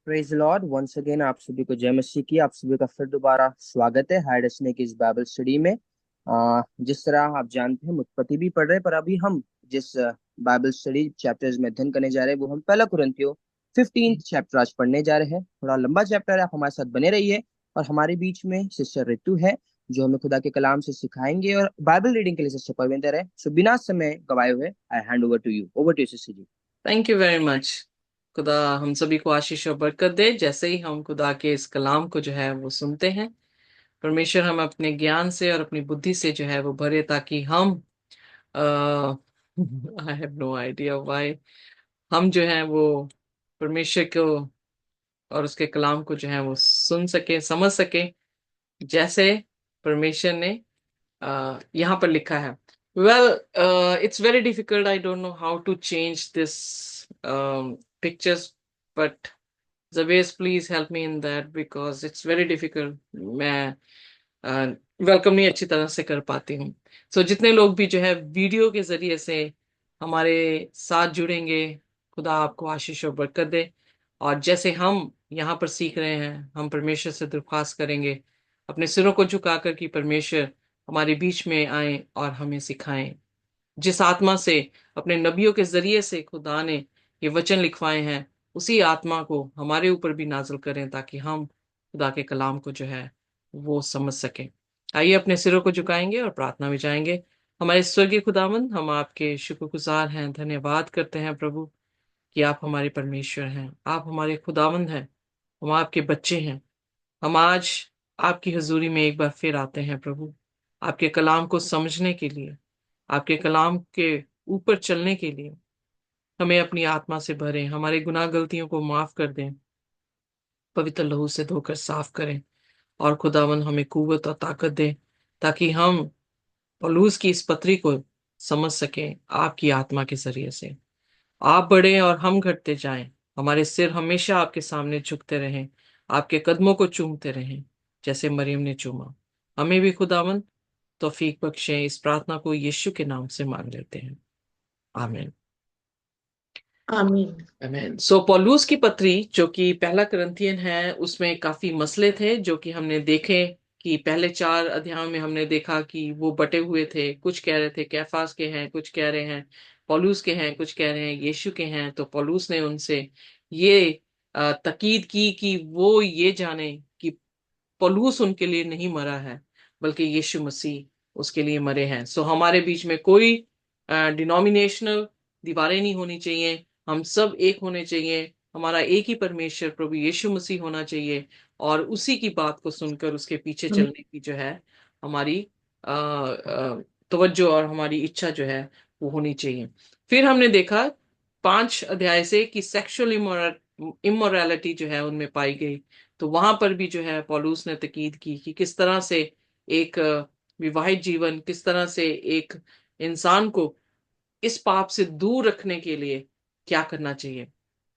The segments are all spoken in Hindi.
Praise Lord once again. आप सभी को जय मसीह की। आप सभी का फिर दोबारा स्वागत है हाइड स्नेक की इस बाइबल स्टडी में। जिस तरह आप जानते हैं, हम उत्पत्ति भी पढ़ रहे हैं, पर अभी हम जिस बाइबल स्टडी चैप्टर्स में अध्ययन करने जा रहे हैं वो हम पहला कुरिन्थियों 15 चैप्टर आज पढ़ने जा रहे हैं। थोड़ा लंबा चैप्टर है, आप हमारे साथ बने रहिए। और हमारे बीच में सिस्टर रितु है जो हमें खुदा के कलाम से सिखाएंगे, और बाइबल रीडिंग के लिए सिस्टर परविंदर है। सो बिना समय गवाए हुए I hand over to you sister ji. Thank you very much. खुदा हम सभी को आशीष और बरकत दे। जैसे ही हम खुदा के इस कलाम को जो है वो सुनते हैं, परमेश्वर हम अपने ज्ञान से और अपनी बुद्धि से जो है वो भरे, ताकि हम I have no idea why हम जो है वो परमेश्वर को और उसके कलाम को जो है वो सुन सके, समझ सके, जैसे परमेश्वर ने यहाँ पर लिखा है। Well, it's very difficult, I don't know how to change this pictures, but Zavesh, please help me in that because it's very difficult. मैं वेलकम नहीं अच्छी तरह से कर पाती हूँ। सो जितने लोग भी जो है वीडियो के जरिए से हमारे साथ जुड़ेंगे, खुदा आपको आशीष और बरकत दे। और जैसे हम यहाँ पर सीख रहे हैं, हम परमेश्वर से दरख्वास्त करेंगे अपने सिरों को झुकाकर कि परमेश्वर हमारे बीच में आए और हमें सिखाएं। जिस आत्मा से अपने नबियों के जरिए से खुदा ने ये वचन लिखवाए हैं, उसी आत्मा को हमारे ऊपर भी नाजल करें, ताकि हम खुदा के कलाम को जो है वो समझ सकें। आइए अपने सिरों को झुकाएंगे और प्रार्थना में जाएंगे। हमारे स्वर्गीय खुदावंद, हम आपके शुक्रगुजार हैं, धन्यवाद करते हैं प्रभु कि आप हमारे परमेश्वर हैं, आप हमारे खुदावंद हैं, हम आपके बच्चे हैं। हम आज आपकी हजूरी में एक बार फिर आते हैं प्रभु, आपके कलाम को समझने के लिए, आपके कलाम के ऊपर चलने के लिए। हमें अपनी आत्मा से भरें, हमारे गुनाह गलतियों को माफ कर दें, पवित्र लहू से धोकर साफ करें। और खुदावन हमें कुव्वत और ताकत दें, ताकि हम पौलुस की इस पत्री को समझ सकें आपकी आत्मा के जरिए से। आप बढ़े और हम घटते जाएं, हमारे सिर हमेशा आपके सामने झुकते रहें, आपके कदमों को चूमते रहें जैसे मरियम ने चूमा। हमें भी खुदावन तौफीक बख्शें। इस प्रार्थना को यीशु के नाम से मांग लेते हैं, आमीन। आमीन। आमीन। सो पौलुस की पत्री जो कि पहला करंथियन है, उसमें काफी मसले थे जो कि हमने देखे कि पहले 4 अध्यायों में हमने देखा कि वो बटे हुए थे। कुछ कह रहे थे कैफास के हैं, कुछ कह रहे हैं पौलुस के हैं, कुछ कह रहे हैं यीशु के हैं। तो पौलुस ने उनसे ये तकीद की कि वो ये जाने कि पौलुस उनके लिए नहीं मरा है, बल्कि यीशु मसीह उसके लिए मरे हैं। सो हमारे बीच में कोई डिनोमिनेशनल दीवारें नहीं होनी चाहिए, हम सब एक होने चाहिए। हमारा एक ही परमेश्वर प्रभु यीशु मसीह होना चाहिए, और उसी की बात को सुनकर उसके पीछे चलने की जो है हमारी तवज्जो और हमारी इच्छा जो है वो होनी चाहिए। फिर हमने देखा 5 अध्याय से कि सेक्सुअल इमोरलिटी जो है उनमें पाई गई। तो वहां पर भी जो है पौलुस ने तकीद की कि किस तरह से एक विवाहित जीवन, किस तरह से एक इंसान को इस पाप से दूर रखने के लिए क्या करना चाहिए।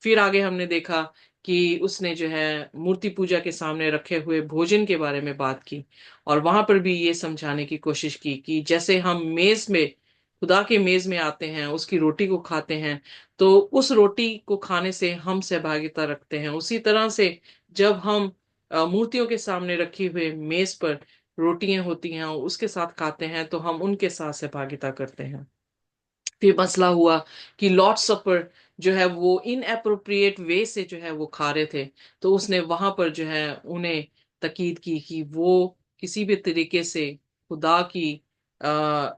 फिर आगे हमने देखा कि उसने जो है मूर्ति पूजा के सामने रखे हुए भोजन के बारे में बात की, और वहां पर भी ये समझाने की कोशिश की कि जैसे हम मेज में, खुदा के मेज में आते हैं, उसकी रोटी को खाते हैं, तो उस रोटी को खाने से हम सहभागिता रखते हैं, उसी तरह से जब हम मूर्तियों के सामने रखी हुए मेज पर रोटियां होती हैं उसके साथ खाते हैं, तो हम उनके साथ सहभागिता करते हैं। फिर मसला हुआ कि लॉर्ड सपर जो है वो इन अप्रोप्रिएट वे से जो है वो खा रहे थे। तो उसने वहां पर जो है उन्हें तकीद की कि वो किसी भी तरीके से खुदा की आ,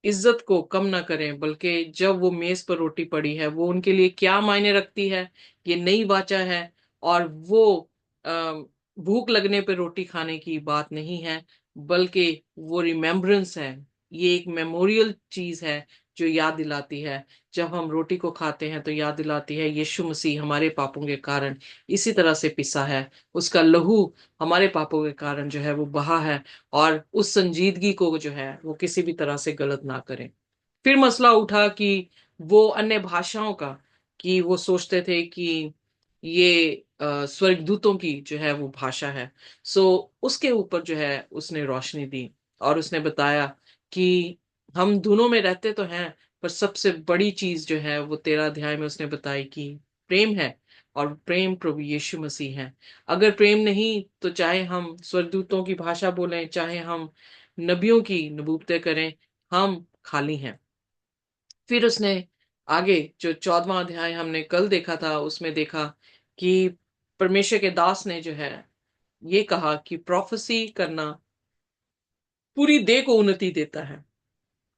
इज्जत को कम ना करें, बल्कि जब वो मेज पर रोटी पड़ी है वो उनके लिए क्या मायने रखती है, ये नई वाचा है। और वो आ, भूख लगने पर रोटी खाने की बात नहीं है, बल्कि वो रिमेम्बरेंस है। ये एक मेमोरियल चीज है जो याद दिलाती है। जब हम रोटी को खाते हैं तो याद दिलाती है यीशु मसीह हमारे पापों के कारण इसी तरह से पिसा है, उसका लहू हमारे पापों के कारण जो है वो बहा है, और उस संजीदगी को जो है वो किसी भी तरह से गलत ना करें। फिर मसला उठा कि वो अन्य भाषाओं का, कि वो सोचते थे कि ये स्वर्गदूतों की जो है वो भाषा है। सो उसके ऊपर जो है उसने रोशनी दी, और उसने बताया कि हम दोनों में रहते तो हैं, पर सबसे बड़ी चीज जो है वो 13 अध्याय में उसने बताई कि प्रेम है, और प्रेम प्रभु यीशु मसीह है। अगर प्रेम नहीं तो चाहे हम स्वर्गदूतों की भाषा बोलें, चाहे हम नबियों की नबूवतें करें, हम खाली हैं। फिर उसने आगे जो 14वां अध्याय हमने कल देखा था, उसमें देखा कि परमेश्वर के दास ने जो है ये कहा कि प्रोफेसी करना पूरी देह को उन्नति देता है,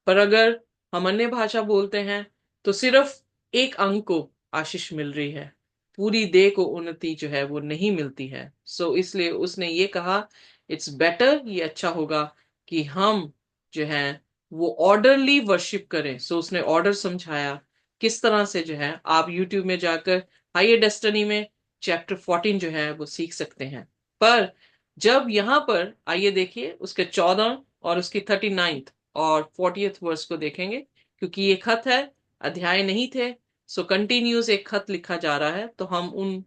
पर अगर हम अन्य भाषा बोलते हैं तो सिर्फ एक अंग को आशीष मिल रही है, पूरी देह को उन्नति जो है वो नहीं मिलती है। इसलिए उसने ये कहा इट्स बेटर, ये अच्छा होगा कि हम जो है वो ऑर्डरली वर्शिप करें। उसने ऑर्डर समझाया किस तरह से जो है आप यूट्यूब में जाकर हायर डेस्टिनी में चैप्टर 14 जो है वो सीख सकते हैं। पर जब यहां पर आइए देखिए उसके 14 और उसकी 39 और 40th वर्स को देखेंगे, क्योंकि ये खत है, अध्याय नहीं थे। कंटिन्यूस एक खत लिखा जा रहा है, तो हम उन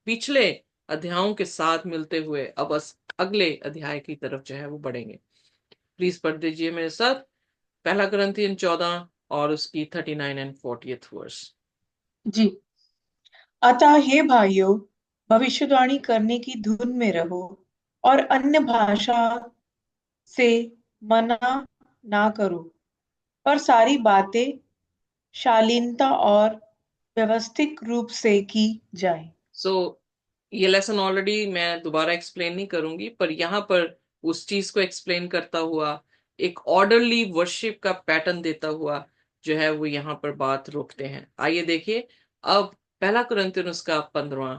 पिछले अध्यायों के साथ मिलते हुए अब बस अगले अध्याय की तरफ जो है वो बढ़ेंगे। प्लीज पढ़ दीजिए मेरे साथ, पहला कुरिन्थियन 14 और उसकी 39 एंड 40th वर्स। जी। अतः हे भाइयों, भविष्यवाणी करने की धुन में रहो और अन्य भाषा से मना ना करो, पर सारी बातें शालीनता और व्यवस्थित रूप से की जाए। ये लेसन ऑलरेडी मैं दोबारा एक्सप्लेन नहीं करूंगी, पर यहाँ पर उस चीज को एक्सप्लेन करता हुआ एक ऑर्डरली वर्शिप का पैटर्न देता हुआ जो है वो यहाँ पर बात रोकते हैं। आइए देखिए अब पहला कुरिन्थियन उसका 15वां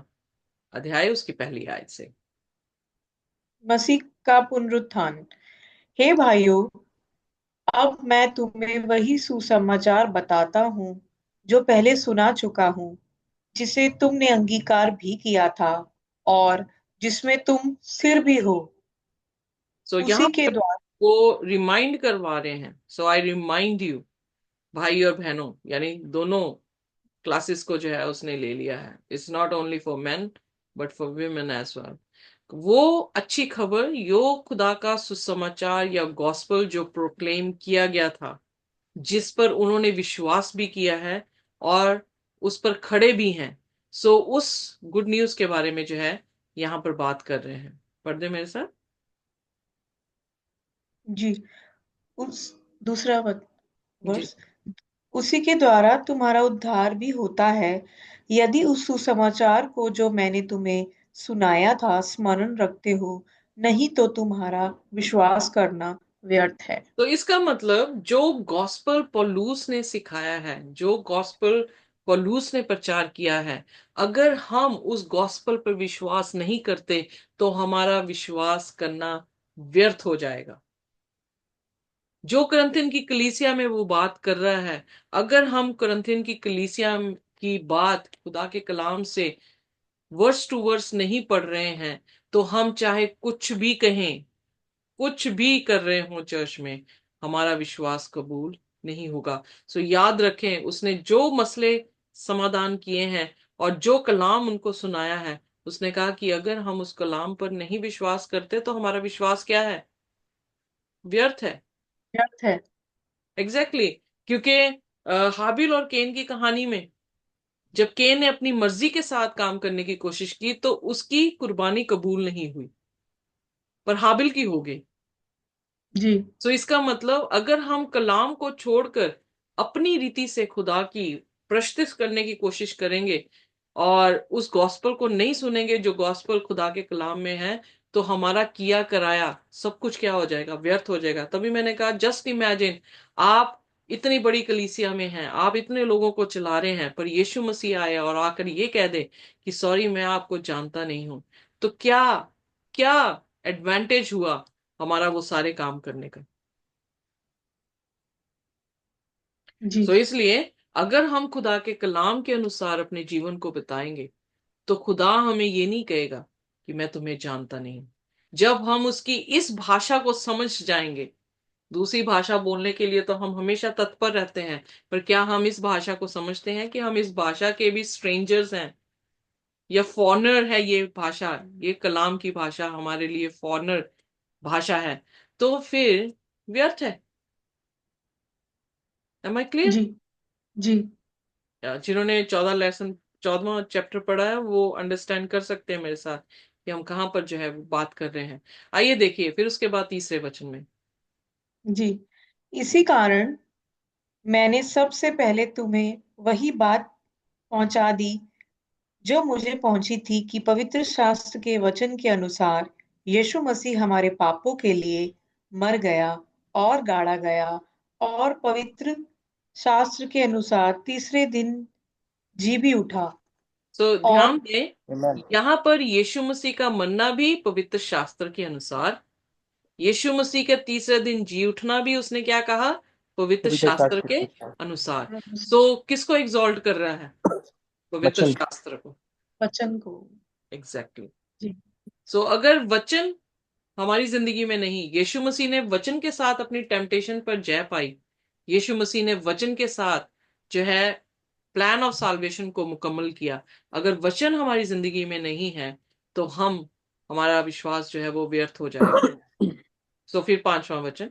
अध्याय उसकी पहली आयत से। मसीह का पुनरुत्थान। हे भाइयों, अब मैं तुम्हें वही सुसमाचार बताता हूँ जो पहले सुना चुका हूँ, जिसे तुमने अंगीकार भी किया था और जिसमें तुम स्थिर भी हो। यहाँ उसी के पर द्वारा वो रिमाइंड करवा रहे हैं, आई रिमाइंड यू, भाई और बहनों, यानी दोनों क्लासेस को जो है उसने ले लिया है। It's not only for men but for women as well. वो अच्छी खबर, यो खुदा का सुसमाचार या गॉस्पेल जो प्रोक्लेम किया गया था, जिस पर उन्होंने विश्वास भी किया है और उस पर खड़े भी हैं। उस गुड न्यूज के बारे में जो है यहाँ पर बात कर रहे हैं। पढ़ दे मेरे साथ। जी, उस दूसरा जी। वर्ष, उसी के द्वारा तुम्हारा उद्धार भी होता है, यदि उस सुसमाचार को जो मैंने तुम्हें सुनाया था स्मरण रखते हो, नहीं तो तुम्हारा विश्वास करना व्यर्थ है। इसका मतलब जो गॉस्पेल पौलुस ने सिखाया है, जो गॉस्पेल पौलुस ने प्रचार किया है, अगर हम उस गॉस्पेल पर विश्वास नहीं करते तो हमारा विश्वास करना व्यर्थ हो जाएगा। जो कुरिन्थियन की कलीसिया में वो बात कर रहा है, अगर हम कुरिन्थियन की कलीसिया की बात खुदा के कलाम से वर्स टू वर्स नहीं पढ़ रहे हैं, तो हम चाहे कुछ भी कहें, कुछ भी कर रहे हो चर्च में, हमारा विश्वास कबूल नहीं होगा। याद रखें उसने जो मसले समाधान किए हैं और जो कलाम उनको सुनाया है, उसने कहा कि अगर हम उस कलाम पर नहीं विश्वास करते तो हमारा विश्वास क्या है? व्यर्थ है। व्यर्थ है। Exactly exactly। क्योंकि हाबिल और केन की कहानी में जब केन ने अपनी मर्जी के साथ काम करने की कोशिश की तो उसकी कुर्बानी कबूल नहीं हुई, पर हाबिल की हो गई। जी। इसका मतलब अगर हम कलाम को छोड़कर अपनी रीति से खुदा की प्रस्तुत करने की कोशिश करेंगे और उस गॉस्पेल को नहीं सुनेंगे जो गॉस्पेल खुदा के कलाम में है, तो हमारा किया कराया सब कुछ क्या हो जाएगा? व्यर्थ हो जाएगा। तभी मैंने कहा जस्ट इमेजिन, आप इतनी बड़ी कलीसिया में हैं, आप इतने लोगों को चला रहे हैं, पर यीशु मसीह आए और आकर ये कह दे कि सॉरी मैं आपको जानता नहीं हूं, तो क्या क्या एडवांटेज हुआ हमारा वो सारे काम करने का? जी। इसलिए अगर हम खुदा के कलाम के अनुसार अपने जीवन को बिताएंगे तो खुदा हमें ये नहीं कहेगा कि मैं तुम्हें जानता नहीं। जब हम उसकी इस भाषा को समझ जाएंगे, दूसरी भाषा बोलने के लिए तो हम हमेशा तत्पर रहते हैं, पर क्या हम इस भाषा को समझते हैं कि हम इस भाषा के भी स्ट्रेंजर्स हैं या फॉरनर है? ये भाषा, ये कलाम की भाषा हमारे लिए फॉरनर भाषा है, तो फिर व्यर्थ है। Am I clear? जी। जी। जिन्होंने 14 लेसन 14वां चैप्टर पढ़ा है वो अंडरस्टैंड कर सकते हैं मेरे साथ कि हम कहाँ पर जो है वो बात कर रहे हैं। आइए देखिए फिर उसके बाद तीसरे वचन में। जी, इसी कारण मैंने सबसे पहले तुम्हें वही बात पहुंचा दी जो मुझे पहुंची थी कि पवित्र शास्त्र के वचन के अनुसार यीशु मसीह हमारे पापों के लिए मर गया और गाड़ा गया और पवित्र शास्त्र के अनुसार तीसरे दिन जी भी उठा। तो और ध्यान दें, यहाँ पर यीशु मसीह का मरना भी पवित्र शास्त्र के अनुसार, यीशु मसीह के तीसरे दिन जी उठना भी उसने क्या कहा, पवित्र शास्त्र के अनुसार। सो किसको एग्जॉल्ट कर रहा है, पवित्र वचन। शास्त्र को। वचन को। एग्जैक्टली। जी। सो अगर वचन हमारी जिंदगी में नहीं, यीशु मसीह ने वचन के साथ अपनी टेम्पटेशन पर जय पाई, यीशु मसीह ने वचन के साथ जो है प्लान ऑफ साल्वेशन को मुकम्मल किया। अगर वचन हमारी जिंदगी में नहीं है तो हमारा विश्वास जो है वो व्यर्थ हो जाएगा। सो फिर 5वां वचन।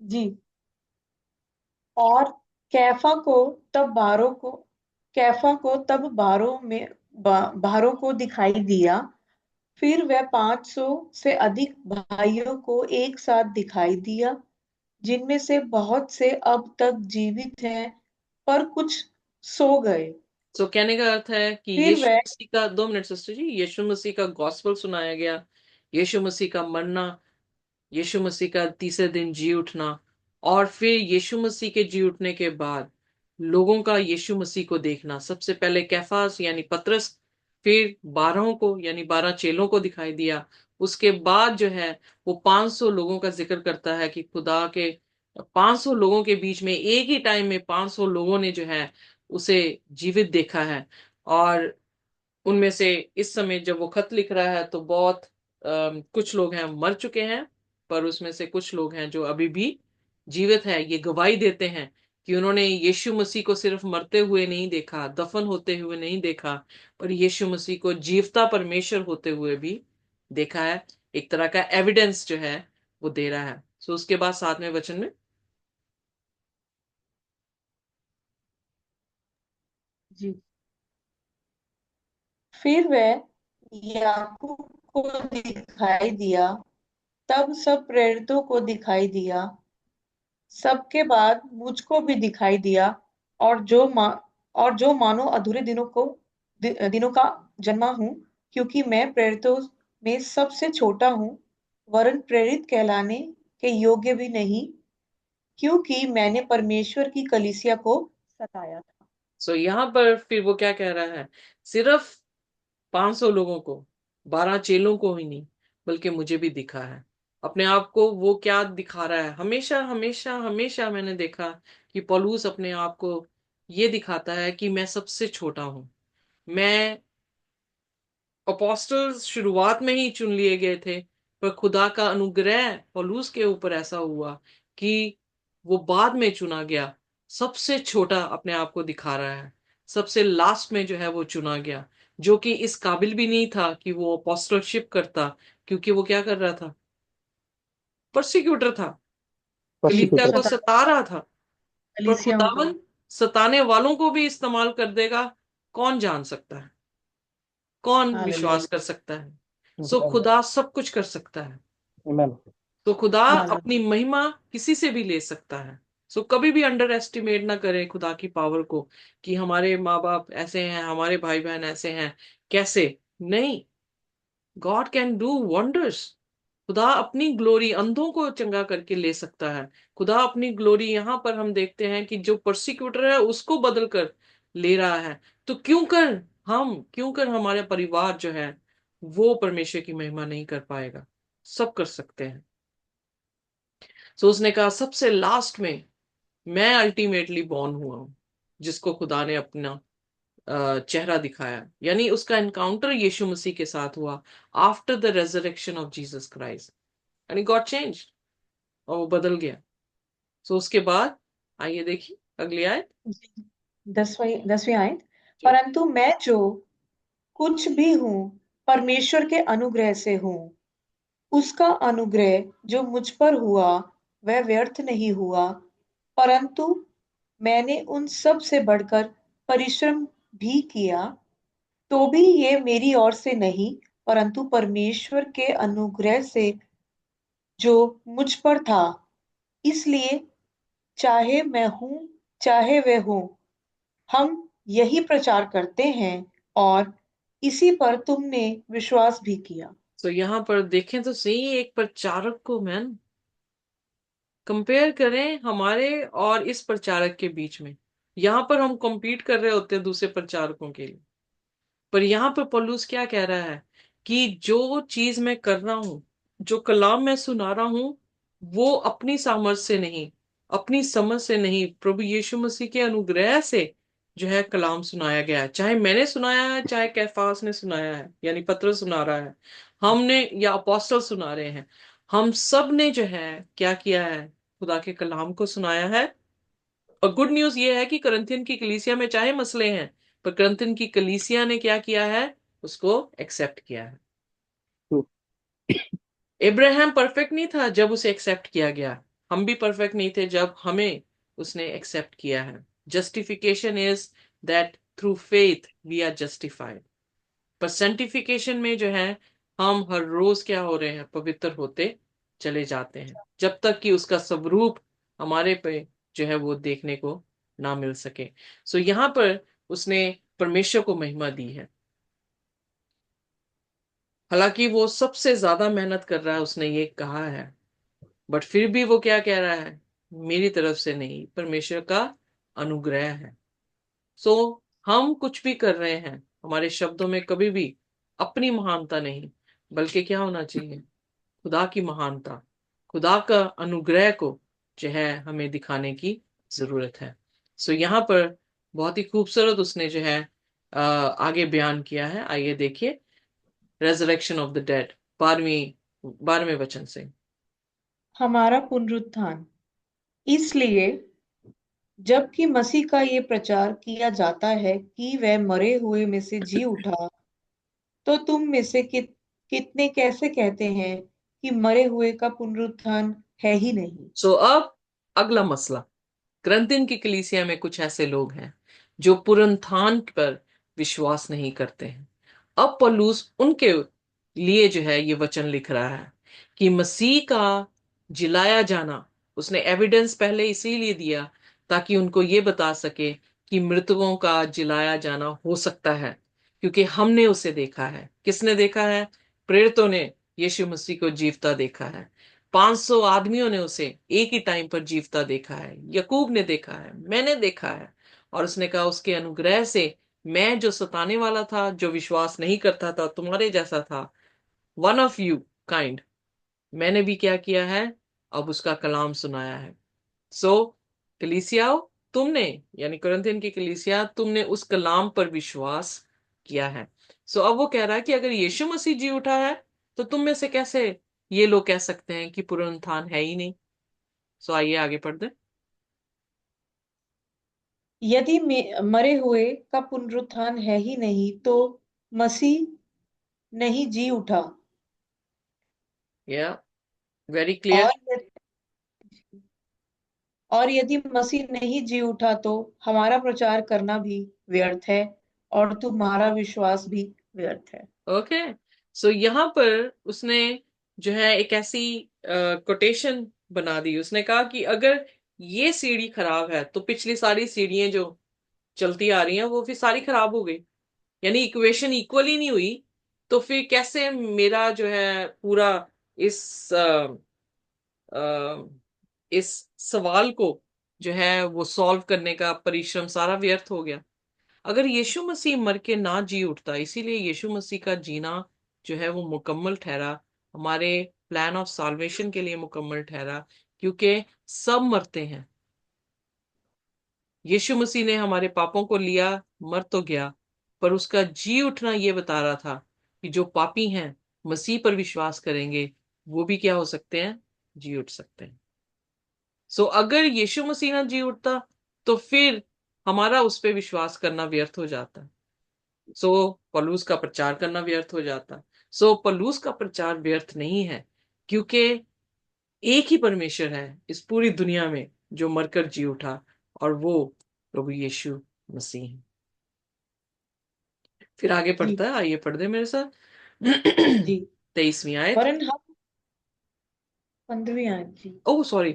जी। और कैफा को तब बारों को कैफा को तब बारों को दिखाई दिया। फिर वह 500 से अधिक भाइयों को एक साथ दिखाई दिया, जिनमें से बहुत से अब तक जीवित हैं, पर कुछ सो गए। सो कहने का अर्थ है कि फिर यीशु वह मसीह का, 2 मिनट सिस्टर जी, यीशु मसीह का गॉस्पेल सुनाया गया, यीशु मसीह का मरना, यीशु मसीह का तीसरे दिन जी उठना, और फिर यीशु मसीह के जी उठने के बाद लोगों का यीशु मसीह को देखना। सबसे पहले कैफास यानी पतरस, फिर 12 को यानी 12 चेलों को दिखाई दिया। उसके बाद जो है वो 500 लोगों का जिक्र करता है कि खुदा के 500 लोगों के बीच में एक ही टाइम में 500 लोगों ने जो है उसे जीवित देखा है। और उनमें से इस समय जब वो खत लिख रहा है तो बहुत कुछ लोग हैं मर चुके हैं, पर उसमें से कुछ लोग हैं जो अभी भी जीवित है। ये गवाही देते हैं कि उन्होंने यीशु मसीह को सिर्फ मरते हुए नहीं देखा, दफन होते हुए नहीं देखा, पर यीशु मसीह को जीवता परमेश्वर होते हुए भी देखा है। एक तरह का एविडेंस जो है वो दे रहा है। सो उसके बाद 7वें वचन में। जी। फिर वह याकूब को दिखाई दिया, तब सब प्रेरितों को दिखाई दिया, सबके बाद मुझको भी दिखाई दिया, और जो मानो अधूरे दिनों का जन्मा हूँ, क्योंकि मैं प्रेरितों में सबसे छोटा हूँ, वरन प्रेरित कहलाने के योग्य भी नहीं, क्योंकि मैंने परमेश्वर की कलीसिया को सताया था। सो यहाँ पर फिर वो क्या कह रहा है, सिर्फ 500 लोगों को, 12 चेलों को ही नहीं, बल्कि मुझे भी दिखा है। अपने आप को वो क्या दिखा रहा है, हमेशा हमेशा हमेशा मैंने देखा कि पौलुस अपने आप को ये दिखाता है कि मैं सबसे छोटा हूं। मैं अपोस्टल्स शुरुआत में ही चुन लिए गए थे, पर खुदा का अनुग्रह पौलुस के ऊपर ऐसा हुआ कि वो बाद में चुना गया। सबसे छोटा अपने आप को दिखा रहा है, सबसे लास्ट में जो है वो चुना गया, जो कि इस काबिल भी नहीं था कि वो अपोस्टलशिप करता, क्योंकि वो क्या कर रहा था, परसिक्यूटर था, कलीसिया प्रोसिक्यूटर। को सता रहा था। पर कलीसियाओं को। खुदावन सताने वालों को भी इस्तेमाल कर देगा, कौन जान सकता है, कौन विश्वास हालेलुया। कर सकता है। सो खुदा सब कुछ कर सकता है। आमेन। तो खुदा अपनी हालेलुया। महिमा किसी से भी ले सकता है। सो कभी भी अंडर एस्टिमेट ना करें खुदा की पावर को कि हमारे माँ बाप ऐसे हैं, हमारे भाई बहन ऐसे हैं, कैसे नहीं। God can do wonders. खुदा अपनी ग्लोरी अंधों को चंगा करके ले सकता है। खुदा अपनी ग्लोरी यहां पर हम देखते हैं कि जो परसिक्यूटर है उसको बदल कर ले रहा है। तो क्यों कर हमारे परिवार जो है वो परमेश्वर की महिमा नहीं कर पाएगा, सब कर सकते हैं। सो उसने कहा सबसे लास्ट में मैं अल्टीमेटली बॉर्न हुआ हूं, जिसको खुदा ने अपना चेहरा दिखाया, यानी उसका एनकाउंटर यीशु मसीह के साथ हुआ after the resurrection of Jesus Christ, and God change, और वो बदल गया। सो उसके बाद आइए देखिए अगली आयत। 10वीं आयत। जी। परंतु मैं जो कुछ भी हूँ परमेश्वर के अनुग्रह से हूँ। उसका अनुग्रह जो मुझ पर हुआ वह व्यर्थ नहीं हुआ, परंतु मैंने उन सब से बढ़कर परिश्रम भी किया, तो भी ये मेरी ओर से नहीं, परंतु परमेश्वर के अनुग्रह से जो मुझ पर था। इसलिए चाहे मैं हूं, चाहे वे हो, हम यही प्रचार करते हैं, और इसी पर तुमने विश्वास भी किया। तो यहाँ पर देखें तो सही, एक प्रचारक को मैन कंपेयर करें हमारे और इस प्रचारक के बीच में। यहाँ पर हम compete कर रहे होते हैं दूसरे प्रचारकों के लिए, पर यहाँ पर पौलुस क्या कह रहा है कि जो चीज मैं कर रहा हूं, जो कलाम मैं सुना रहा हूं, वो अपनी सामर्थ से नहीं, अपनी समझ से नहीं, प्रभु यीशु मसीह के अनुग्रह से जो है कलाम सुनाया गया है। चाहे मैंने सुनाया है, चाहे कैफास ने सुनाया है, यानी पत्र सुना रहा है, हमने या अपोस्टल सुना रहे हैं, हम सब ने जो है क्या किया है, खुदा के कलाम को सुनाया है। और गुड न्यूज ये है कि करंथियन की कलीसिया में चाहे मसले हैं, पर करंथियन की कलीसिया ने क्या किया है, उसको एक्सेप्ट किया है। तो इब्राहिम परफेक्ट नहीं था जब उसे एक्सेप्ट किया गया, हम भी परफेक्ट नहीं थे जब हमें उसने एक्सेप्ट किया है। Justification is that through faith we are justified. पर सेंटिफिकेशन में जो है, हम हर रोज क्या हो रहे हैं, पवित्र होते चले जाते हैं, जब तक कि उसका स्वरूप हमारे पे जो है वो देखने को ना मिल सके। सो यहाँ पर उसने परमेश्वर को महिमा दी है। हालांकि वो सबसे ज्यादा मेहनत कर रहा है, उसने ये कहा है, बट फिर भी वो क्या कह रहा है, मेरी तरफ से नहीं, परमेश्वर का अनुग्रह है। सो हम कुछ भी कर रहे हैं, हमारे शब्दों में कभी भी अपनी महानता नहीं, बल्कि क्या होना चाहिए, खुदा की महानता, खुदा का अनुग्रह को जो है हमें दिखाने की जरूरत है। सो यहाँ पर बहुत ही खूबसूरत उसने जो है आगे बयान किया है। आइए देखिए रेजरेक्शन ऑफ द डेड, 12वें वचन से। हमारा पुनरुत्थान। इसलिए जबकि मसीह का ये प्रचार किया जाता है कि वह मरे हुए में से जी उठा, तो तुम में से कितने कैसे कहते हैं कि मरे हुए का पुनरुत्थान है ही नहीं। सो अब अगला मसला, करंथियन की कलीसिया में कुछ ऐसे लोग हैं जो पुनरुत्थान पर विश्वास नहीं करते हैं। अब पौलुस उनके लिए जो है ये वचन लिख रहा है कि मसीह का जिलाया जाना, उसने एविडेंस पहले इसीलिए दिया ताकि उनको ये बता सके कि मृतकों का जिलाया जाना हो सकता है, क्योंकि हमने उसे देखा है। किसने देखा है? प्रेरितों ने यीशु मसीह को जीवता देखा है। 500 आदमियों ने उसे एक ही टाइम पर जीवता देखा है। यकूब ने देखा है, मैंने देखा है। और उसने कहा उसके अनुग्रह से मैं जो सताने वाला था, जो विश्वास नहीं करता था, तुम्हारे जैसा था, वन ऑफ यू काइंड, मैंने भी क्या किया है, अब उसका कलाम सुनाया है। सो कलीसियाओ, तुमने, यानी कुरिन्थियन की कलीसिया, तुमने उस कलाम पर विश्वास किया है। सो अब वो कह रहा है कि अगर यीशु मसीह जी उठा है, तो तुम में से कैसे ये लोग कह सकते हैं कि पुनरुत्थान है ही नहीं। सो आइए आगे पढ़ दे। यदि मरे हुए का पुनरुत्थान है ही नहीं, तो मसीह नहीं जी उठा। या वेरी और क्लियर। और यदि मसीह नहीं जी उठा, तो हमारा प्रचार करना भी व्यर्थ है, और तुम्हारा विश्वास भी व्यर्थ है। ओके। सो यहाँ पर उसने जो है एक ऐसी कोटेशन बना दी। उसने कहा कि अगर ये सीढ़ी खराब है, तो पिछली सारी सीढ़ियां जो चलती आ रही हैं वो फिर सारी खराब हो गई, यानी इक्वेशन इक्वल ही नहीं हुई। तो फिर कैसे मेरा जो है पूरा इस अ, इस सवाल को जो है वो सॉल्व करने का परिश्रम सारा व्यर्थ हो गया। अगर यीशु मसीह मर के ना जी उठता, इसीलिए यीशु मसीह का जीना जो है वो मुकम्मल ठहरा, हमारे प्लान ऑफ साल्वेशन के लिए मुकम्मल ठहरा, क्योंकि सब मरते हैं। यीशु मसीह ने हमारे पापों को लिया, मर तो गया, पर उसका जी उठना ये बता रहा था कि जो पापी हैं, मसीह पर विश्वास करेंगे, वो भी क्या हो सकते हैं, जी उठ सकते हैं। सो अगर यीशु मसीह ना जी उठता, तो फिर हमारा उस पर विश्वास करना व्यर्थ हो जाता। सो पलूस का प्रचार करना व्यर्थ हो जाता। सो पलूस का प्रचार व्यर्थ नहीं है, क्योंकि एक ही परमेश्वर है इस पूरी दुनिया में जो मरकर जी उठा, और वो प्रभु यीशु मसीह है। फिर आगे जी पढ़ता है, आइए पढ़ दे मेरे साथ। जी 23वीं आयत। वरन हम 15वीं आयत जी। Oh sorry.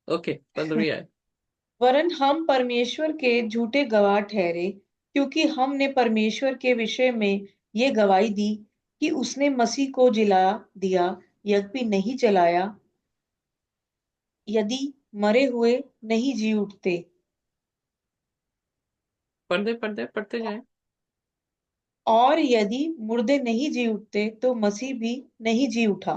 ओके, 15वीं आयत। वरन हम परमेश्वर के झूठे गवाह ठहरे, क्योंकि हमने परमेश्वर के विषय में ये गवाही दी कि उसने मसीह को जिला दिया, यद्यपि नहीं जलाया, यदि मरे हुए नहीं जी उठते। पढ़ दे, पढ़ते जाए। और यदि मुर्दे नहीं जी उठते तो मसीह भी नहीं जी उठा।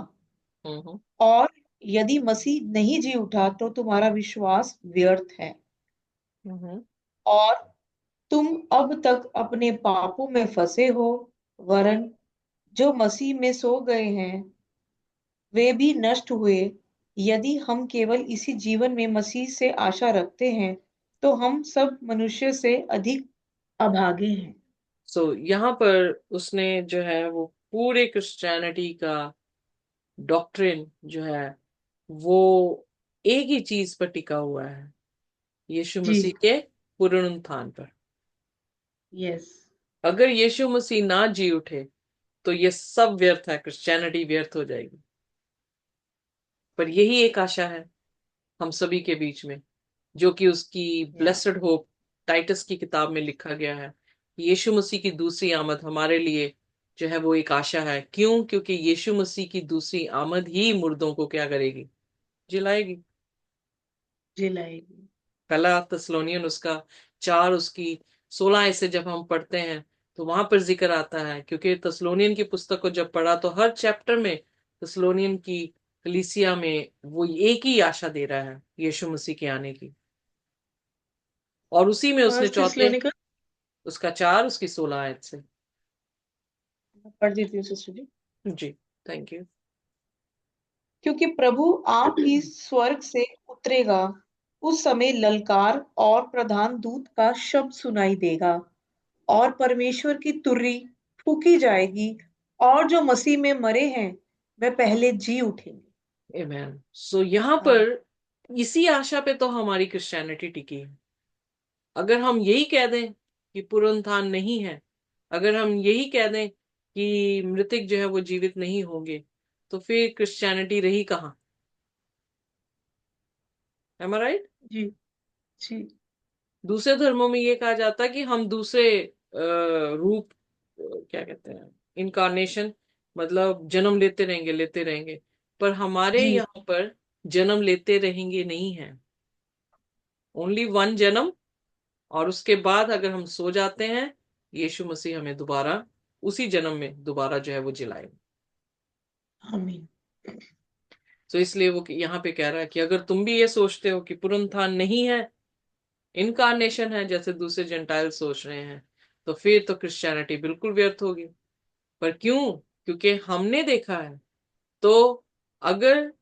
हम्म। और यदि मसीह नहीं जी उठा तो तुम्हारा विश्वास व्यर्थ है, हम्म। और तुम अब तक अपने पापों में फंसे हो। वरन जो मसीह में सो गए हैं वे भी नष्ट हुए। यदि हम केवल इसी जीवन में मसीह से आशा रखते हैं तो हम सब मनुष्य से अधिक अभागे हैं। सो यहाँ पर उसने जो है वो पूरे क्रिश्चियनिटी का डॉक्ट्रिन जो है वो एक ही चीज पर टिका हुआ है, यीशु जी। मसीह के पुनरुत्थान पर। यस। अगर यीशु मसीह ना जी उठे तो ये सब व्यर्थ है, क्रिश्चियनिटी व्यर्थ हो जाएगी। पर यही एक आशा है हम सभी के बीच में, जो कि उसकी या ब्लेसड होप टाइटस की किताब में लिखा गया है। यीशु मसीह की दूसरी आमद हमारे लिए जो है वो एक आशा है। क्यों? क्योंकि यीशु मसीह की दूसरी आमद ही मुर्दों को क्या करेगी? जिलाएगी। जिलाएगी। पहला तस्लोनियन उसका 4 उसकी 16 ऐसे जब हम पढ़ते हैं तो वहां पर जिक्र आता है, क्योंकि तस्लोनियन की पुस्तक को जब पढ़ा तो हर चैप्टर में तस्लोनियन की कलीसिया में वो एक ही आशा दे रहा है, यीशु मसीह के आने की। और उसी में उसने फर्स्ट चौथे थिस्सलुनीका उसका 4 उसकी 16 आयत से। पढ़ देती हूँ सिस्टर जी। जी, थैंक यू। क्योंकि प्रभु आप ही स्वर्ग से उतरेगा, उस समय ललकार और प्रधान दूत का शब्द सुनाई देगा, और परमेश्वर की तुरही फूकी जाएगी, और जो मसीह में मरे हैं वे पहले जी उठेंगे। आमेन। सो यहाँ हाँ। पर इसी आशा पे तो हमारी क्रिश्चियनिटी टिकी है। अगर हम यही कह दें कि पुनरुत्थान नहीं है, अगर हम यही कह दें कि मृतक जो है वो जीवित नहीं होंगे, तो फिर क्रिश्चियनिटी रही कहाँ? एम आई राइट? जी जी दूसरे धर्मों में ये कहा जाता है कि हम दूसरे रूप, क्या कहते हैं, इनकारनेशन, मतलब जन्म लेते रहेंगे। पर हमारे जी। यहाँ पर जन्म लेते रहेंगे नहीं है, ओनली वन जन्म। और उसके बाद अगर हम सो जाते हैं, यीशु मसीह हमें दोबारा उसी जन्म में दोबारा जो है वो जिलाएंगे। आमीन। तो इसलिए वो यहाँ पे कह रहा है कि अगर तुम भी ये सोचते हो कि पुनरुत्थान नहीं है, इनकारनेशन है, जैसे दूसरे जेंटाइल सोच रहे हैं, तो फिर तो क्रिश्चियनिटी बिल्कुल व्यर्थ होगी। पर क्यों? क्योंकि हमने देखा है। तो अगर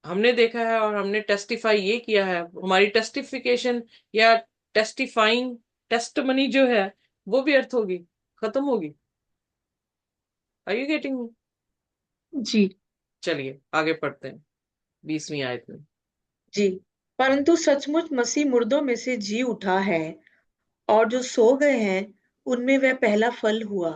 हमने देखा है और हमने टेस्टिफाई ये किया है, हमारी टेस्टिफिकेशन या टेस्टिफाइंग टेस्टमनी जो है वो व्यर्थ होगी, खत्म होगी। Are you getting me? जी चलिए आगे पढ़ते हैं 20वीं आयत में। जी परंतु सचमुच मसीह मुर्दों में से जी उठा है, और जो सो गए हैं उनमें वह पहला फल हुआ।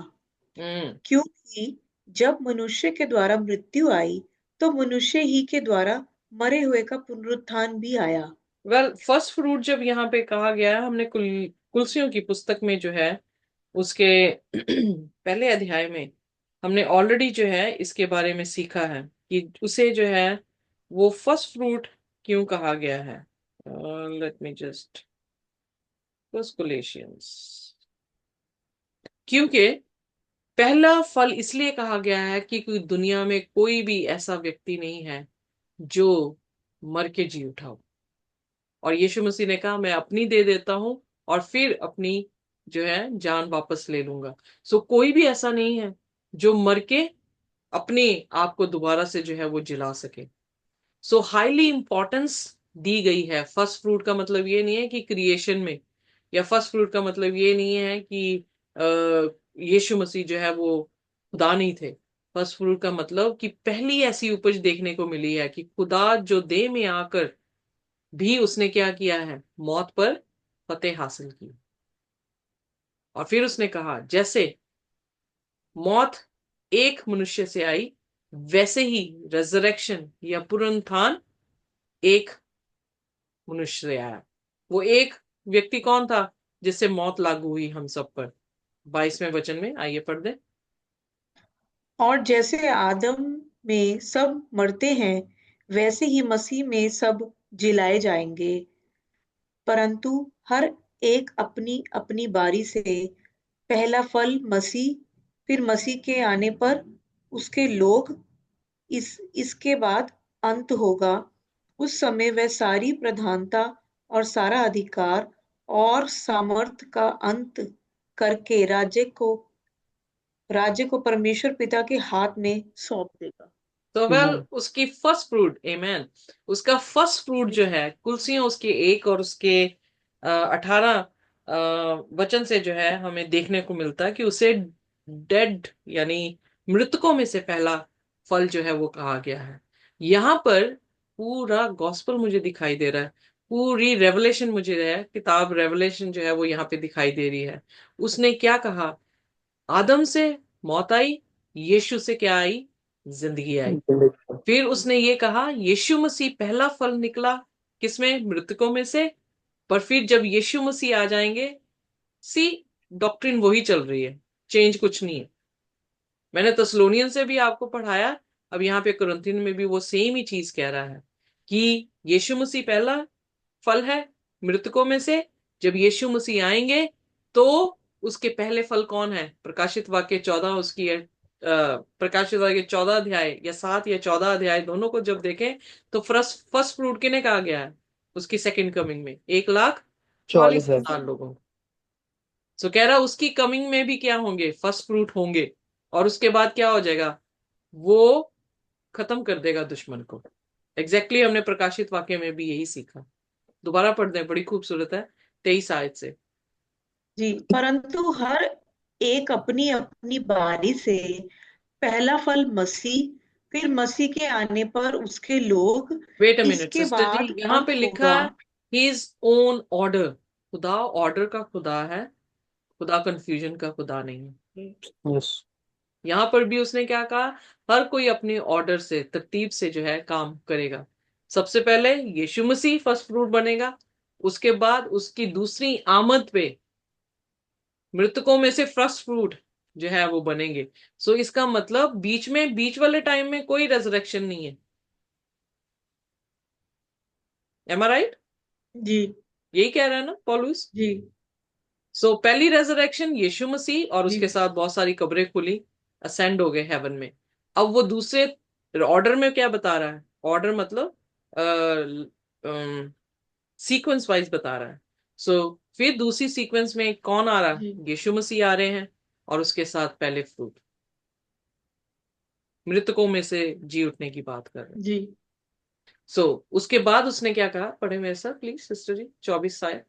हम्म। क्योंकि जब मनुष्य के द्वारा मृत्यु आई तो मनुष्य ही के द्वारा मरे हुए का पुनरुत्थान भी आया। वेल, फर्स्ट फ्रूट जब यहाँ पे कहा गया है, हमने कुलसियों की पुस्तक में जो है उसके पहले अध्याय में हमने ऑलरेडी जो है इसके बारे में सीखा है कि उसे जो है वो फर्स्ट फ्रूट क्यों कहा गया है। Let me just first Colossians. क्योंकि पहला फल इसलिए कहा गया है कि कोई दुनिया में कोई भी ऐसा व्यक्ति नहीं है जो मर के जी उठा हो। और यीशु मसीह ने कहा मैं अपनी दे देता हूं और फिर अपनी जो है जान वापस ले लूंगा। सो कोई भी ऐसा नहीं है जो मर के अपने आप को दोबारा से जो है वो जिला सके। सो हाईली इंपॉर्टेंस दी गई है। फर्स्ट फ्रूट का मतलब ये नहीं है कि क्रिएशन में, या फर्स्ट फ्रूट का मतलब ये नहीं है कि यीशु मसीह जो है वो खुदा नहीं थे। फर्स्ट फ्रूट का मतलब कि पहली ऐसी उपज देखने को मिली है कि खुदा जो देह में आकर भी उसने क्या किया है, मौत पर फतेह हासिल की। और फिर उसने कहा जैसे मौत एक मनुष्य से आई, वैसे ही रेजरेक्शन या पुनरुत्थान एक मनुष्य से आया। वो एक व्यक्ति कौन था जिससे मौत लागू हुई हम सब पर? 22वें वचन में आइए पढ़ दे। और जैसे आदम में सब मरते हैं, वैसे ही मसीह में सब जिलाए जाएंगे, परंतु हर एक अपनी अपनी बारी से। पहला फल मसीह, फिर मसीह के आने पर उसके लोग, इसके बाद अंत होगा। उस समय वह सारी प्रधानता और सारा अधिकार और सामर्थ का अंत करके राज्य को परमेश्वर पिता के हाथ में सौंप देगा। तो वेल Amen. उसकी फर्स्ट फ्रूट, आमेन, उसका फर्स्ट फ्रूट जो है कुलसियों उसके 1 और उसके 18 वचन से जो है हमें देखने को मिलता है कि उसे डेड यानी मृतकों में से पहला फल जो है वो कहा गया है। यहाँ पर पूरा गॉस्पल मुझे दिखाई दे रहा है, पूरी रेवलेशन मुझे है, किताब रेवलेशन जो है वो यहाँ पे दिखाई दे रही है। उसने क्या कहा? आदम से मौत आई, यीशु से क्या आई? जिंदगी आई। फिर उसने ये कहा यीशु मसीह पहला फल निकला, किसमें? मृतकों में से। पर फिर जब यीशु मसीह आ जाएंगे, सी डॉक्ट्रिन वही चल रही है, चेंज कुछ नहीं है। मैंने तस्लोनियन से भी आपको पढ़ाया, अब यहाँ पे कुरिन्थियन में भी वो सेम ही चीज कह रहा है कि यीशु मसीह पहला फल है मृतकों में से। जब यीशु मसीह आएंगे तो उसके पहले फल कौन है? प्रकाशित वाक्य 14 उसकी है, प्रकाशित वाक्य 14 अध्याय या 7 या 14 अध्याय दोनों को जब देखें तो फर्स्ट फर्स्ट फ्रूट किने कहा गया है उसकी सेकंड कमिंग में? 1,44,000 40,000। लोगों। सो कह रहा उसकी कमिंग में भी क्या होंगे? फर्स्ट फ्रूट होंगे। और उसके बाद क्या हो जाएगा? वो खत्म कर देगा दुश्मन को। एग्जैक्टली हमने प्रकाशित वाक्य में भी यही सीखा। दोबारा पढ़ दें, बड़ी खूबसूरत है, 23 आयत से। जी, परंतु हर एक अपनी अपनी बारी से। पहला फल मसीह, फिर मसीह के आने पर उसके लोग, वेट अ मिनट इसके सिस्टर जी, बाद यहाँ अंत पे लिखा होगा। है हिज ओन ऑर्डर। खुदा ऑर्डर का खुदा है, खुदा कंफ्यूजन का खुदा नहीं है। यस। यहाँ पर भी उसने क्या कहा? हर कोई अपने ऑर्डर से, तरतीब से जो है काम करेगा। सबसे पहले यीशु मसीह फर्स्ट फ्रूट बनेगा, उसके बाद उसकी दूसरी आमद पे मृतकों में से फर्स्ट फ्रूट जो है वो बनेंगे। सो इसका मतलब बीच वाले टाइम में कोई रेजरेक्शन नहीं है। Am I right? जी। यही कह रहा है ना पॉलुस? जी। सो पहली रेजरेक्शन यीशु मसीह और जी। उसके साथ बहुत सारी कब्रें खुली, असेंड हो गए हेवन में। अब वो दूसरे ऑर्डर में क्या बता रहा है? ऑर्डर मतलब सीक्वेंस वाइज बता रहा है। सो फिर दूसरी सीक्वेंस में कौन आ रहा है? जी। यीशु मसीह आ रहे हैं और उसके साथ पहले फ्रूट, मृतकों में से जी उठने की बात कर रहे हैं। जी। सो उसके बाद उसने क्या कहा? पढ़े मेरे साथ प्लीज सिस्टर जी, 24 आयत।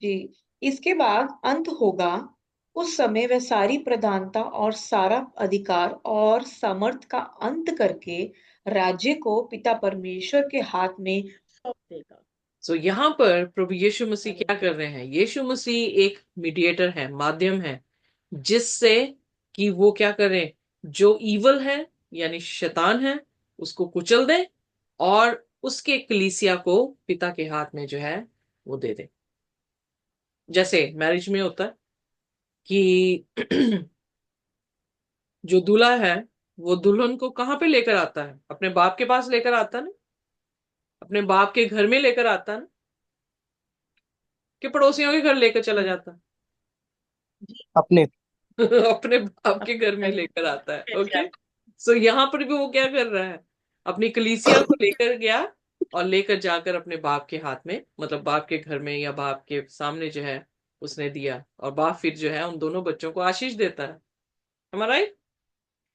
जी, इसके बाद अंत होगा। उस समय वह सारी प्रधानता और सारा अधिकार और सामर्थ का अंत करके राज्य को पिता परमेश्वर के हाथ में सौंप देगा। सो यहाँ पर प्रभु यीशु मसीह क्या कर रहे हैं? यीशु मसीह एक मीडिएटर है, माध्यम है, जिससे कि वो क्या करें? जो ईवल है यानी शैतान है उसको कुचल दे और उसके कलीसिया को पिता के हाथ में जो है वो दे दे। जैसे मैरिज में होता है कि जो दूल्हा है वो दुल्हन को कहाँ पे लेकर आता है? अपने बाप के पास लेकर आता है ना, अपने बाप के घर में लेकर आता है ना, कि पड़ोसियों के घर लेकर चला जाता है? अपने। अपने बाप के घर में लेकर आता है। ओके, सो यहाँ पर भी वो क्या कर रहा है? अपनी कलीसिया को लेकर गया और लेकर जाकर अपने बाप के हाथ में, मतलब बाप के घर में या बाप के सामने जो है उसने दिया, और बाप फिर जो है उन दोनों बच्चों को आशीष देता है। हमारा राइट?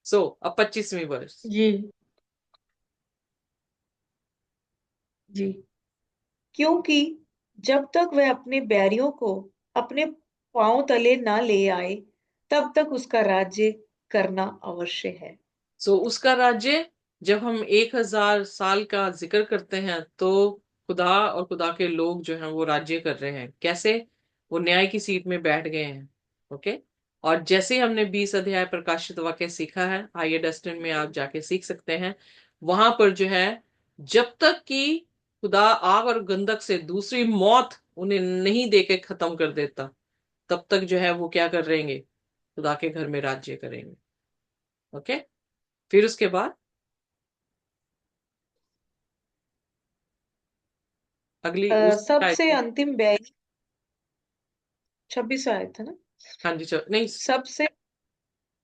सो अब 25वीं वर्ष। जी। जी, क्योंकि जब तक वह अपने बैरियों को अपने पांव तले ना ले आए, तब तक उसका राज्य करना अवश्य है। सो उसका राज्य, जब हम 1,000 साल का जिक्र करते हैं तो खुदा और खुदा के लोग जो हैं वो राज्य कर रहे हैं। कैसे? वो न्याय की सीट में बैठ गए हैं। ओके। और जैसे ही हमने 20 अध्याय प्रकाशित वाक्य सीखा है, आइए डस्टिन में आप जाके सीख सकते हैं। वहां पर जो है, जब तक कि खुदा आग और गंधक से दूसरी मौत उन्हें नहीं देके खत्म कर देता, तब तक जो है वो क्या कर रहेंगे? खुदा के घर में राज्य करेंगे। ओके। फिर उसके बाद अगली उस सबसे अंतिम बैरी 26 आयत है ना? हाँ जी, नहीं, सबसे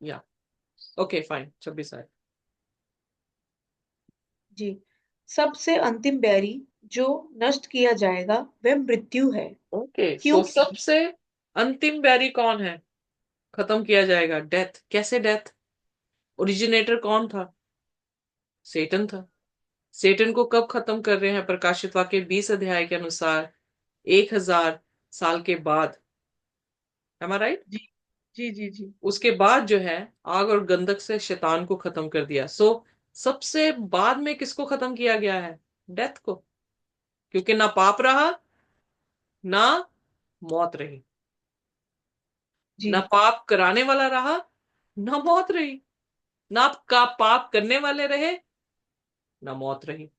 या ओके फाइन, 26 आए। जी, सबसे अंतिम बैरी जो नष्ट किया जाएगा वह मृत्यु है, ओके, सो क्योंकि सबसे अंतिम बैरी कौन है? खत्म किया जाएगा, डेथ। कैसे डेथ? ओरिजिनेटर कौन था? सेटन था। सेटन को कब खत्म कर रहे हैं? प्रकाशित वाक्य 20 अध्याय के अनुसार 1000 साल के बाद। एम आई राइट? जी जी जी जी उसके बाद जो है आग और गंधक से शैतान को खत्म कर दिया। सो सबसे बाद में किसको खत्म किया गया है? डेथ को। क्योंकि ना पाप रहा, ना मौत रही। जी ना पाप कराने वाला रहा, ना मौत रही। ना का पाप करने वाले रहे, ना मौत रही।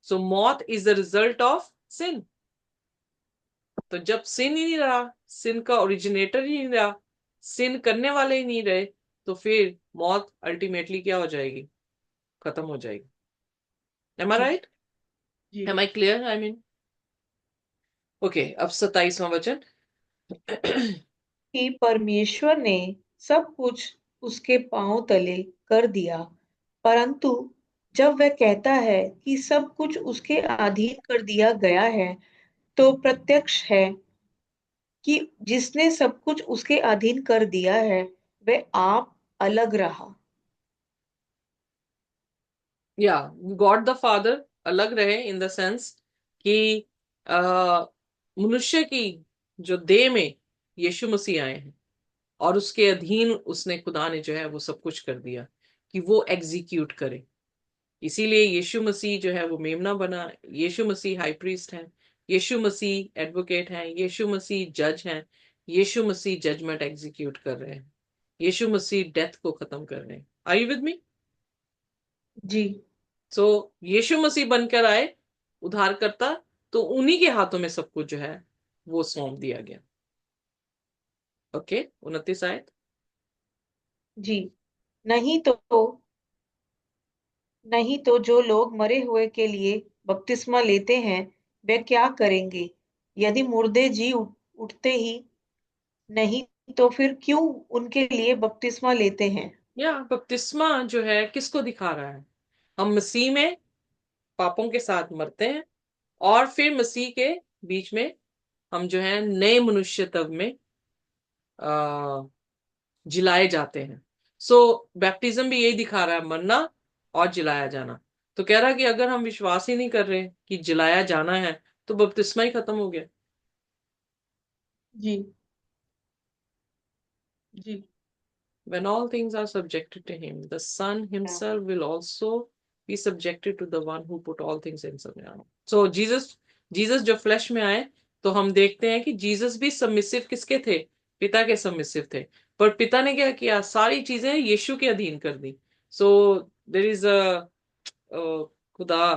सो मौत is the result of sin. तो जब सिन ही नहीं रहा, सिन का ओरिजिनेटर ही नहीं रहा, सिन करने वाले ही नहीं रहे, तो फिर मौत अल्टीमेटली क्या हो जाएगी? खत्म हो जाएगी। एम आई जी राइट? जी am I clear? I mean, okay. अब 27वां वचन। कि परमेश्वर ने सब कुछ उसके पांव तले कर दिया, परंतु जब वह कहता है कि सब कुछ उसके अधीन कर दिया गया है, तो प्रत्यक्ष है कि जिसने सब कुछ उसके अधीन कर दिया है वह आप अलग रहा। या गॉड द फादर अलग रहे इन द सेंस कि अ, मनुष्य की जो देह में यीशु मसीह आए हैं, और उसके अधीन उसने, खुदा ने जो है वो सब कुछ कर दिया कि वो एग्जीक्यूट करे। इसीलिए यीशु मसीह जो है वो मेमना बना। यीशु मसीह हाई प्रीस्ट है, यीशु मसीह एडवोकेट है, यीशु मसीह जज है, यीशु मसीह जजमेंट एग्जीक्यूट कर रहे हैं, यीशु मसीह डेथ को खत्म कर रहे हैं। Are you with me? जी सो यीशु मसीह बनकर आए उद्धारकर्ता, तो उन्हीं के हाथों में सब कुछ जो है वो सौंप दिया गया। ओके, 29 आयत। जी, नहीं तो नहीं तो जो लोग मरे हुए के लिए बपतिस्मा लेते हैं वे क्या करेंगे? यदि मुर्दे उठते ही नहीं, तो फिर क्यों उनके लिए बपतिस्मा लेते हैं? या बपतिस्मा जो है किसको दिखा रहा है? हम मसीह में पापों के साथ मरते हैं, और फिर मसीह के बीच में हम जो है नए मनुष्य तब में आ, जिलाए जाते हैं। सो बैप्टिज्म भी यही दिखा रहा है, मरना और जिलाया जाना। तो कह रहा है कि अगर हम विश्वास ही नहीं कर रहे कि जिलाया जाना है, तो बपतिस्मा ही खत्म हो गया। जी जी When all things are subjected to him, the Son himself will also be subjected to the one who put all things in subjection. So Jesus जो फ्लैश में आए, तो हम देखते हैं कि जीसस भी सबमिसिव किसके थे? पिता के सबमिसिव थे। पर पिता ने क्या किया? सारी चीजें यीशु के अधीन कर दी। सो देर इज अ खुदा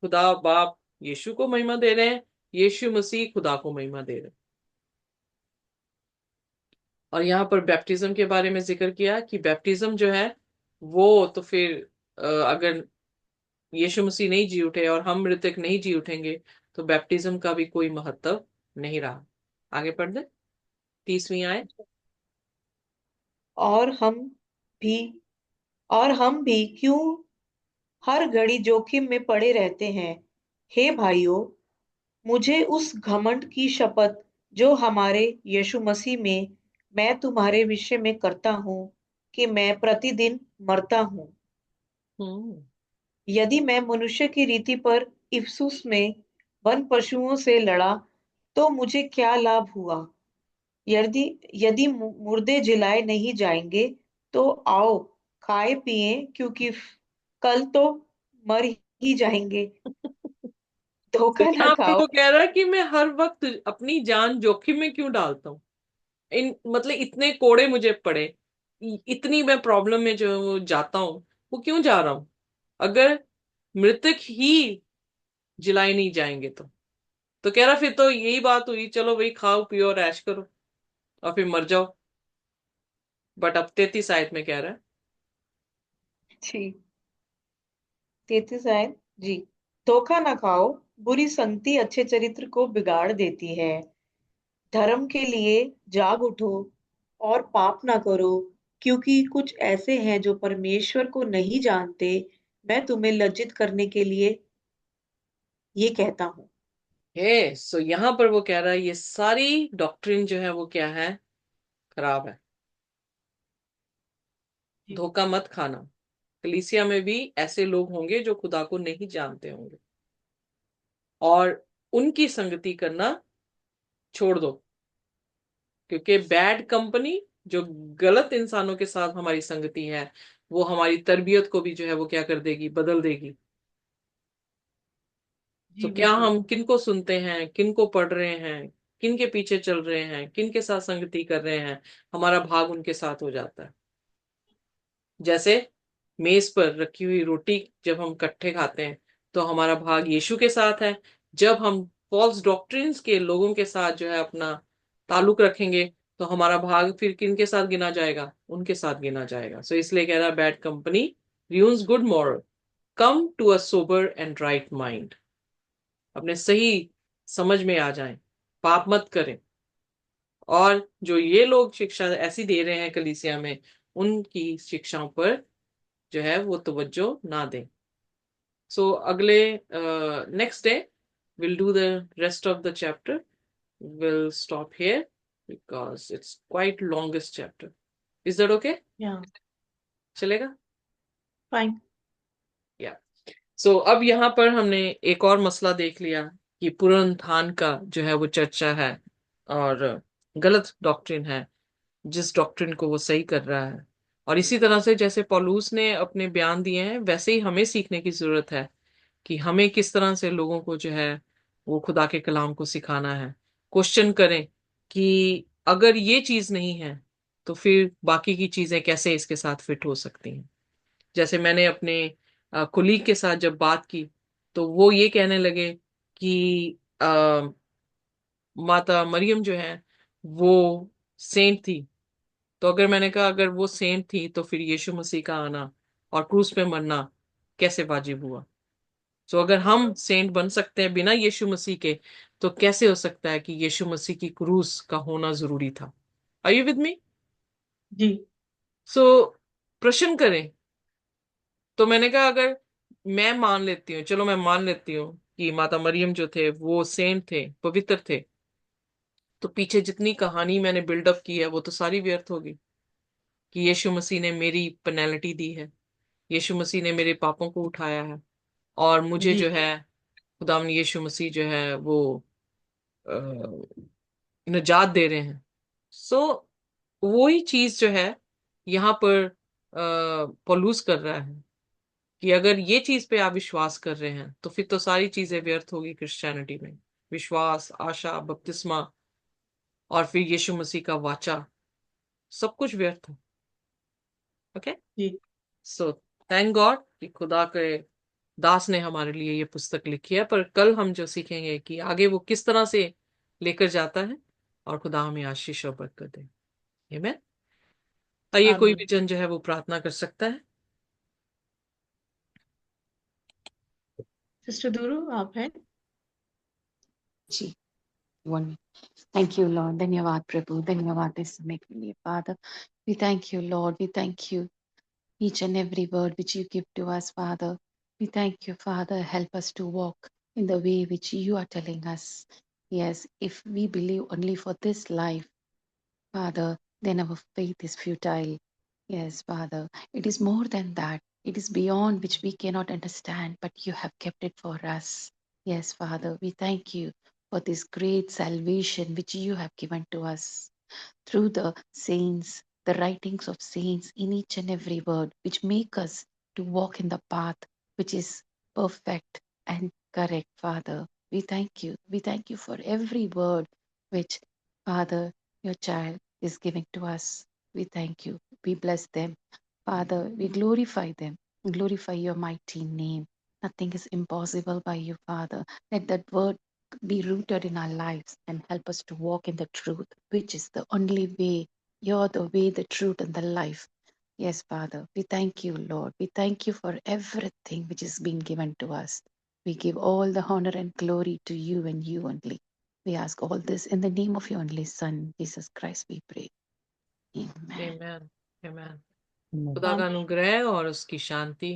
खुदा बाप यीशु को महिमा दे रहे हैं, यीशु मसीह खुदा को महिमा दे रहे हैं। और यहाँ पर बैप्टिज्म के बारे में जिक्र किया कि बैप्टिज्म जो है वो तो फिर अगर यीशु मसीह नहीं जी उठे और हम मृतक नहीं जी उठेंगे, तो बैप्टिज्म का भी कोई महत्व नहीं रहा। आगे पढ़ दे, 30वीं आए। और हम भी और हम भी क्यों हर घड़ी जोखिम में पड़े रहते हैं? हे भाइयों, मुझे उस घमंड की शपथ जो हमारे यीशु मसीह में मैं तुम्हारे विषय में करता हूँ कि मैं प्रतिदिन मरता हूँ। हम्म। यदि मैं मनुष्य की रीति पर इफिसुस में वन पशुओं से लड़ा, तो मुझे क्या लाभ हुआ? यदि यदि मुर्दे जिलाए नहीं जाएंगे, तो आओ खाए पिए, क्योंकि कल तो मर ही जाएंगे। तो धोखा ना यहाँ पे खाओ। वो कह रहा है कि मैं हर वक्त अपनी जान जोखिम में क्यों डालता हूँ। इन मतलब इतने कोड़े मुझे पड़े, इतनी मैं प्रॉब्लम में जो जाता हूँ, वो क्यों जा रहा हूँ? अगर मृतक ही जिलाए नहीं जाएंगे तो कह रहा फिर तो यही बात हुई, चलो भाई खाओ पियो और ऐश करो और फिर मर जाओ। बट अब 33 आयत में कह रहा है, जी, 33 आयत जी। धोखा ना खाओ, बुरी संगति अच्छे चरित्र को बिगाड़ देती है। धर्म के लिए जाग उठो और पाप ना करो, क्योंकि कुछ ऐसे हैं जो परमेश्वर को नहीं जानते। मैं तुम्हें लज्जित करने के लिए ये कहता हूँ। हे सो यहाँ पर वो कह रहा है ये सारी डॉक्ट्रिन जो है वो क्या है, खराब है। जी धोखा मत खाना। कलीसिया में भी ऐसे लोग होंगे जो खुदा को नहीं जानते होंगे, और उनकी संगति करना छोड़ दो, क्योंकि बैड कंपनी, जो गलत इंसानों के साथ हमारी संगति है, वो हमारी तरबियत को भी जो है वो क्या कर देगी, बदल देगी। तो जी क्या बिल्कुल। हम किन को सुनते हैं, किन को पढ़ रहे हैं, किन के पीछे चल रहे हैं, किन के साथ संगति कर रहे हैं, हमारा भाग उनके साथ हो जाता है। जैसे मेज पर रखी हुई रोटी जब हम इकट्ठे खाते हैं तो हमारा भाग यीशु के साथ है। जब हम फॉल्स डॉक्ट्रिन्स के लोगों के साथ जो है अपना ताल्लुक रखेंगे तो हमारा भाग फिर किन के साथ गिना जाएगा, उनके साथ गिना जाएगा। सो इसलिए कह रहा है bad company ruins good moral, come to a sober and right mind. अपने सही समझ में आ जाएं, पाप मत करें। और जो ये लोग शिक्षा ऐसी दे रहे हैं कलीसिया में, उनकी शिक्षाओं पर जो है वो तवज्जो ना दें। सो अगले next day will do the rest of the chapter. Will stop here because it's quite longest chapter. Is that okay? या चलेगा? फाइन। या सो अब यहाँ पर हमने एक और मसला देख लिया कि पुनरुत्थान का जो है वो चर्चा है और गलत डॉक्ट्रिन है, जिस डॉक्ट्रिन को वो सही कर रहा है। और इसी तरह से जैसे पौलुस ने अपने बयान दिए हैं, वैसे ही हमें सीखने की जरूरत है कि हमें किस तरह से लोगों को जो है वो खुदा के कलाम को सिखाना है। क्वेश्चन करें कि अगर ये चीज नहीं है तो फिर बाकी की चीजें कैसे इसके साथ फिट हो सकती हैं। जैसे मैंने अपने कुलीग के साथ जब बात की तो वो ये कहने लगे कि माता मरियम जो है वो सेंट थी। तो अगर मैंने कहा अगर वो सेंट थी तो फिर यीशु मसीह का आना और क्रूस पे मरना कैसे वाजिब हुआ? सो अगर हम सेंट बन सकते हैं बिना यीशु मसीह के, तो कैसे हो सकता है कि यीशु मसीह की क्रूस का होना जरूरी था? Are you with me? जी सो प्रश्न करें। तो मैंने कहा अगर मैं मान लेती हूँ, चलो मैं मान लेती हूँ कि माता मरियम जो थे वो सेंट थे, पवित्र थे, तो पीछे जितनी कहानी मैंने बिल्डअप की है वो तो सारी व्यर्थ होगी। कि यीशु मसीह ने मेरी पेनल्टी दी है, यीशु मसीह ने मेरे पापों को उठाया है, और मुझे जी जो है खुदावंद यीशु मसीह जो है वो निजात दे रहे हैं। सो वही चीज जो है यहाँ पर पौलुस कर रहा है कि अगर ये चीज पे आप विश्वास कर रहे हैं तो फिर तो सारी चीजें व्यर्थ होगी क्रिश्चियनिटी में। विश्वास, आशा, बपतिस्मा और फिर यीशु मसीह का वाचा, सब कुछ व्यर्थ है। ओके। जी सो थैंक गॉड कि खुदा के दास ने हमारे लिए ये पुस्तक लिखी है। पर कल हम जो सीखेंगे कि आगे वो किस तरह से लेकर जाता है, और खुदा हमें आशीष और बरकत दे। आमीन। आइए कोई भी आमीन। जन जो है वो प्रार्थना कर सकता है। सिस्टर दुरु आप हैं? जी, one minute. Thank you, Lord. धन्यवाद प्रभु, धन्यवाद इस समय के लिए Father. We thank you, Lord. We thank you each and every word which you give to us, Father. We thank you, Father. Help us to walk in the way which you are telling us. Yes, if we believe only for this life, Father, then our faith is futile. Yes, Father, it is more than that. It is beyond which we cannot understand, but you have kept it for us. Yes, Father, we thank you for this great salvation which you have given to us through the saints, the writings of saints in each and every word, which make us to walk in the path which is perfect and correct, Father. We thank you. We thank you for every word which, Father, your child is giving to us. We thank you. We bless them. Father, we glorify them. Glorify your mighty name. Nothing is impossible by you, Father. Let that word be rooted in our lives and help us to walk in the truth, which is the only way. You're the way, the truth, and the life. Yes, Father, we thank you, Lord. We thank you for everything which is being given to us. We give all the honor and glory to you and you only. We ask all this in the name of your only Son, Jesus Christ, we pray. Amen. Amen. Amen. Amen. खुदा का अनुग्रह और उसकी शांति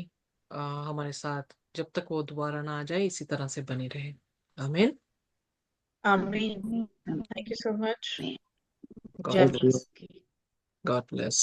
हमारे साथ जब तक वो दोबारा ना आ जाए इसी तरह से बनी रहे। आमीन। Amen. Thank you so much. God Jai Thank you. Master. God bless.